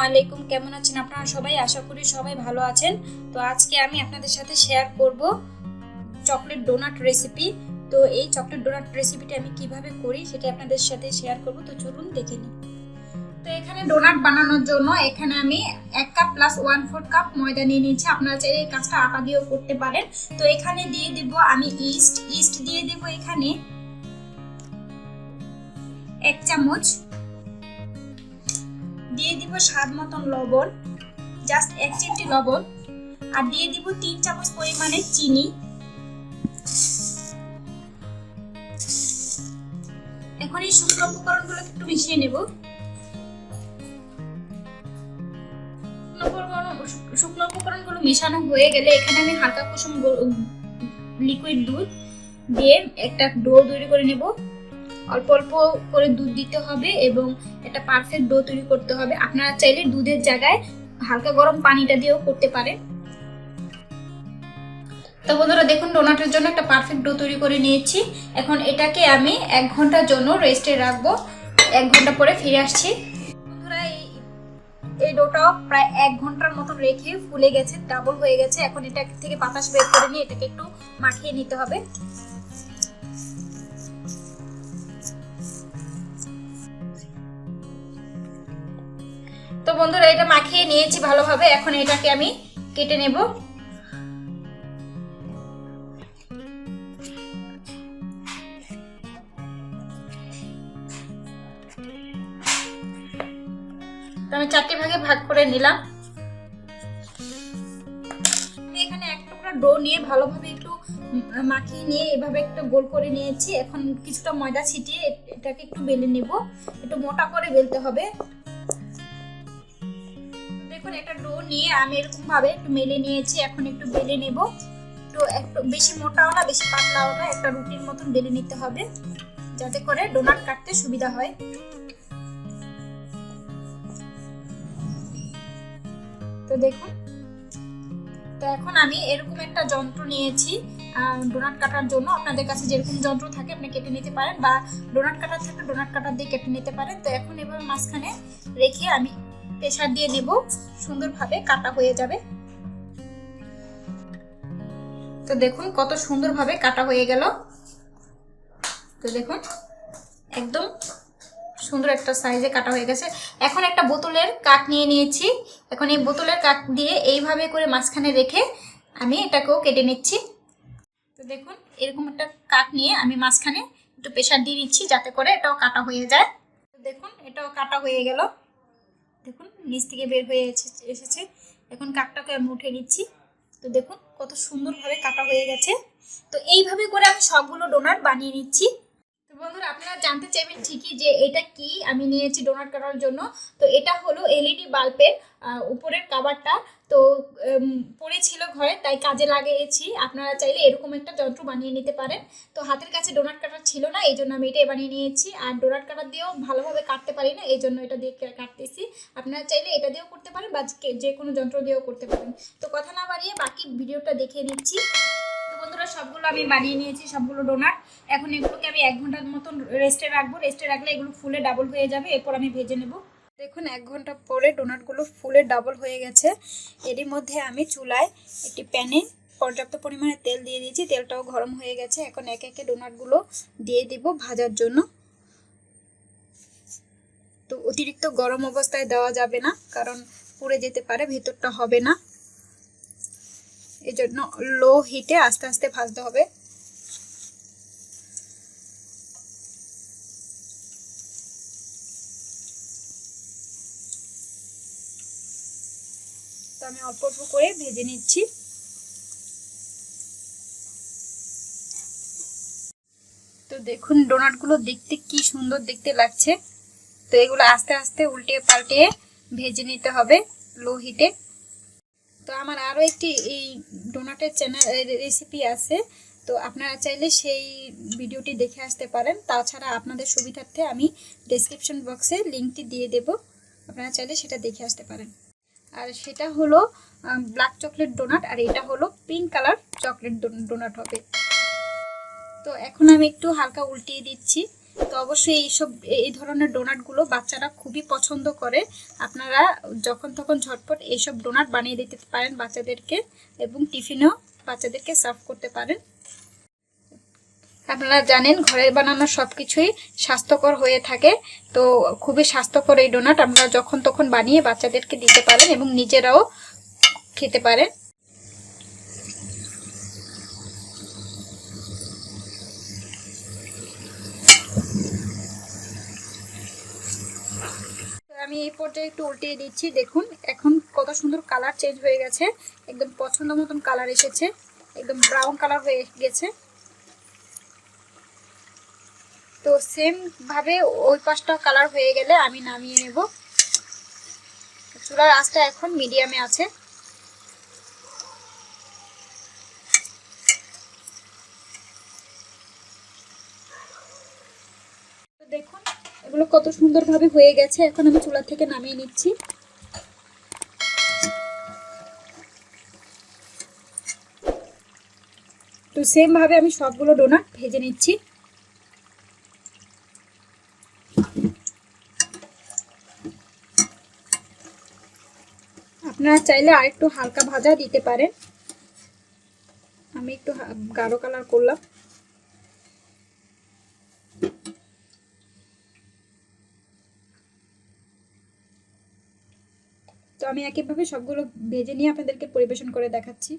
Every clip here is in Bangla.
আলাইকুম, কেমন আছেন আপনারা সবাই? আশা করি সবাই ভালো আছেন। তো আজকে আমি আপনাদের সাথে শেয়ার করব চকলেট ডোনাট রেসিপি। তো এই চকলেট ডোনাট রেসিপিটা আমি কিভাবে করি সেটা আপনাদের সাথে শেয়ার করব। তো চলুন দেখে নিই। তো এখানে ডোনাট বানানোর জন্য এখানে আমি 1 কাপ প্লাস 1/4 কাপ ময়দা নিয়ে নিয়েছি। আপনারা চাইলে এই কাজটা আটা দিয়েও করতে পারেন। তো এখানে দিয়ে দেব আমি ইস্ট দিয়ে দেব এখানে 1 চামচ, দিয়ে দিব স্বাদ মতন লবণ, জাস্ট 1 চিমটি লবণ, আর দিয়ে দিব 3 চামচ পরিমাণে চিনি। এখন এই শুকনো উপকরণগুলো একটু মিশিয়ে নেব। শুকনো উপকরণগুলো মেশানো হয়ে গেলে এখানে আমি হালকা কুসুম লিকুইড দুধ দিয়ে একটা ডো তৈরি করে নেব। অল্প অল্প করে দুধ দিতে হবে এবং একটা পারফেক্ট ডো তৈরি করতে হবে। আপনারা চাইলে দুধের জায়গায় হালকা গরম পানিটা দিয়েও করতে পারেন। তো বন্ধুরা দেখুন, ডোনাটের জন্য একটা পারফেক্ট ডো তৈরি করে নিয়েছি। এখন এটাকে আমি 1 ঘন্টার জন্য রেস্টে রাখবো। 1 ঘন্টা পরে ফিরে আসছি। বন্ধুরা এই ডোটাও প্রায় 1 ঘন্টার মতো রেখে ফুলে গেছে, ডাবল হয়ে গেছে। এখন এটা থেকে বাতাস বের করে নিয়ে এটাকে একটু মাখিয়ে নিতে হবে। তো বন্ধুরা এটা মাখিয়ে নিয়েছি ভালোভাবে। এখন এটাকে আমি কেটে নেব। তো আমি 4টে ভাগে ভাগ করে নিলাম। আমি এখানে এক টুকরা ডো নিয়ে ভালোভাবে একটু মাখিয়ে নিয়ে এভাবে একটা গোল করে নিয়েছি। এখন কিছুটা ময়দা ছিটিয়ে এটাকে একটু বেলে নেব। একটু মোটা করে বেলতে হবে। দেখুন একটা ডো নিয়ে আমি এরকম ভাবে একটু মেলে নিয়েছি। এখন একটু বেলে নেব। তো একটু বেশি মোটাও না বেশি পাতলাও না, একটা রুটির মতন বেলে নিতে হবে যাতে করে ডোনাট কাটতে সুবিধা হয়। তো দেখুন, তো এখন আমি এরকম একটা যন্ত্র নিয়েছি ডোনাট কাটার জন্য। আপনাদের কাছে যেরকম যন্ত্র থাকে আপনি কেটে নিতে পারেন, বা ডোনাট কাটার থাকলে ডোনাট কাটার দিয়ে কেটে নিতে পারেন। তো এখন এভাবে মাঝখানে রেখে আমি প্রেসার দিয়ে নেব, সুন্দরভাবে কাটা হয়ে যাবে। তো দেখুন কত সুন্দরভাবে কাটা হয়ে গেল। তো দেখুন একদম সুন্দর একটা সাইজে কাটা হয়ে গেছে। এখন একটা বোতলের কাট নিয়ে নিয়েছি। এখন এই বোতলের কাট দিয়ে এইভাবে করে মাঝখানে রেখে আমি এটাকেও কেটে নিচ্ছি। তো দেখুন এরকম একটা কাট নিয়ে আমি মাঝখানে একটু প্রেসার দিয়ে দিচ্ছি যাতে করে এটাও কাটা হয়ে যায়। তো দেখুন এটাও কাটা হয়ে গেল। দেখুন নিচ থেকে বের হয়ে এসেছে। এখন কাটটাকে আমি উঠে নিচ্ছি। তো দেখুন কত সুন্দরভাবে কাটা হয়ে গেছে। তো এইভাবে করে আমি সবগুলো ডোনাট বানিয়ে নিচ্ছি। বন্ধুরা আপনারা জানতে চাইবেন ঠিকই যে এটা কি আমি নিয়েছি ডোনাট কাটার জন্য। তো এটা হলো এলইডি বাল্বের উপরের কভারটা। তো পড়েছিল ঘরে তাই কাজে লাগিয়েছি। আপনারা চাইলে এরকম একটা যন্ত্র বানিয়ে নিতে পারেন। তো হাতের কাছে ডোনাট কাটার ছিল না, এই জন্য আমি এটাই বানিয়ে নিয়েছি। আর ডোনাট কাটার দিয়েও ভালোভাবে কাটতে পারি না, এই জন্য এটা দিয়ে কাটতেছি। আপনারা চাইলে এটা দিয়েও করতে পারেন বা যে কোনো যন্ত্র দিয়েও করতে পারেন। তো কথা না বাড়িয়ে বাকি ভিডিওটা দেখে নিচ্ছি। তো বন্ধুরা সবগুলো আমি বানিয়ে নিয়েছি, সবগুলো ডোনাট। এখন এগুলোকে আমি 1 ঘন্টার মতন রেস্টে রাখবো। রেস্টে রাখলে এগুলো ফুলে ডাবল হয়ে যাবে। এরপর আমি ভেজে নেব। দেখুন 1 ঘন্টা পরে ডোনাটগুলো ফুলে ডাবল হয়ে গেছে। এরই মধ্যে আমি চুলায় একটি প্যানে পর্যাপ্ত পরিমাণে তেল দিয়ে দিয়েছি। তেলটাও গরম হয়ে গেছে। এখন একে একে ডোনাটগুলো দিয়ে দিব ভাজার জন্য। তো অতিরিক্ত গরম অবস্থায় দেওয়া যাবে না, কারণ পুড়ে যেতে পারে, ভেতরটা হবে না। এই জন্য লো হিটে আস্তে আস্তে ভাজতে হবে। তো আমি অল্প অল্প করে ভেজে নিচ্ছি। তো দেখুন ডোনাটগুলো দেখতে কি সুন্দর দেখতে লাগছে। তো এগুলো আস্তে আস্তে উল্টে পাল্টে ভেজে নিতে হবে লো হিটে। তো আমার আরও একটি এই ডোনাটের চ্যানেল রেসিপি আছে। তো আপনারা চাইলে সেই ভিডিওটি দেখে আসতে পারেন। তাছাড়া আপনাদের সুবিধার্থে আমি ডেসক্রিপশন বক্সে লিঙ্কটি দিয়ে দেব, আপনারা চাইলে সেটা দেখে আসতে পারেন। আর সেটা হলো ব্ল্যাক চকলেট ডোনাট, আর এটা হলো পিঙ্ক কালার চকলেট ডোনাট হবে। তো এখন আমি একটু হালকা উল্টিয়ে দিচ্ছি। তো অবশ্যই এই ধরনের ডোনাটগুলো বাচ্চারা খুবই পছন্দ করে। আপনারা যখন তখন ঝটপট এইসব ডোনাট বানিয়ে দিতে পারেন বাচ্চাদেরকে, এবং টিফিনেও বাচ্চাদেরকে সার্ভ করতে পারেন। আপনারা জানেন ঘরের বানানো সব কিছুই স্বাস্থ্যকর হয়ে থাকে। তো খুবই স্বাস্থ্যকর এই ডোনাট আমরা যখন তখন বানিয়ে বাচ্চাদেরকে দিতে পারেন এবং নিজেরাও খেতে পারেন। আমি এই পর্যায়ে একটু উল্টিয়ে দিচ্ছি। দেখুন এখন কত সুন্দর কালার চেঞ্জ হয়ে গেছে, একদম পছন্দ মতন কালার এসেছে, একদম ব্রাউন কালার হয়ে গেছে। তো সেম ভাবে ওই পাশটা কালার হয়ে গেলে আমি নামিয়ে নেব। চুলার আঁচটা এখন মিডিয়ামে আছে। তো দেখুন এগুলো কত সুন্দরভাবে হয়ে গেছে। এখন আমি চুলা থেকে নামিয়ে নিচ্ছি। তো সেম ভাবে আমি সবগুলো ডোনাট ভেজে নিচ্ছি। আপনারা চাইলে আরেকটু হালকা ভাজা দিতে পারেন, আমি একটু গাঢ় কালার করলাম। তো আমি একইভাবে সবগুলো ভেজে নিয়ে আপনাদেরকে পরিবেশন করে দেখাচ্ছি।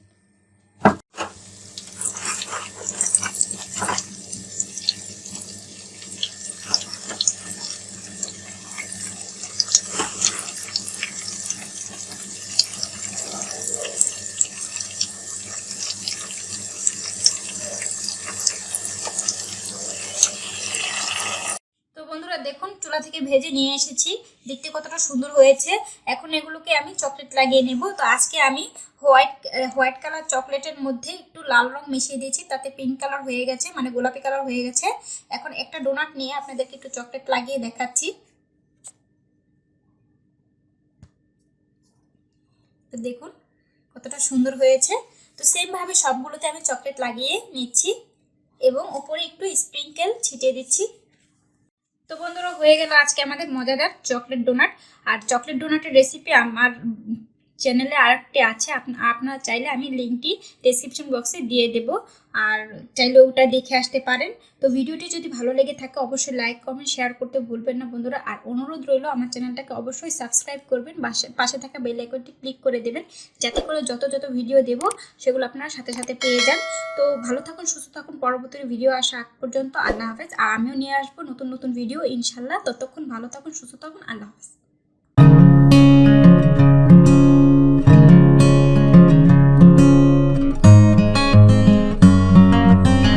বন্ধুরা দেখুন চুলা থেকে ভেজে নিয়ে এসেছি, দেখতে কতটা সুন্দর হয়েছে। এখন এগুলোকে আমি চকলেট লাগিয়ে নেব। তো আজকে আমি হোয়াইট কালার চকলেটের মধ্যে একটু লাল রং মিশিয়ে দিয়েছি, তাতে পিঙ্ক কালার হয়ে গেছে, মানে গোলাপি কালার হয়ে গেছে। এখন একটা ডোনাট নিয়ে আপনাদেরকে একটু চকলেট লাগিয়ে দেখাচ্ছি। তো দেখুন কতটা সুন্দর হয়েছে। তো সেম ভাবে সবগুলোতে আমি চকলেট লাগিয়ে নিচ্ছি এবং উপরে একটু স্প্রিঙ্কেল ছিটিয়ে দিচ্ছি। তো বন্ধুরা হয়ে গেল আজকে আমাদের মজাদার চকলেট ডোনাট। আর চকলেট ডোনাটের রেসিপি আমার চ্যানেলে আরেকটি আছে, আপনারা চাইলে আমি লিঙ্কটি ডেসক্রিপশন বক্সে দিয়ে দেব, আর চাইলে ওটা দেখে আসতে পারেন। তো ভিডিওটি যদি ভালো লেগে থাকে অবশ্যই লাইক কমেন্ট শেয়ার করতে ভুলবেন না বন্ধুরা। আর অনুরোধ রইল আমার চ্যানেলটাকে অবশ্যই সাবস্ক্রাইব করবেন, পাশে থাকা বেল আইকনটি ক্লিক করে দেবেন, যাতে করে যত ভিডিও দেব সেগুলো আপনারা সাথে সাথে পেয়ে যান। তো ভালো থাকুন, সুস্থ থাকুন, পরবর্তী ভিডিও আসা আগ পর্যন্ত আল্লাহ হাফেজ। আর আমিও নিয়ে আসবো নতুন ভিডিও ইনশাল্লাহ। ততক্ষণ ভালো থাকুন, সুস্থ থাকুন, আল্লাহ হাফেজ।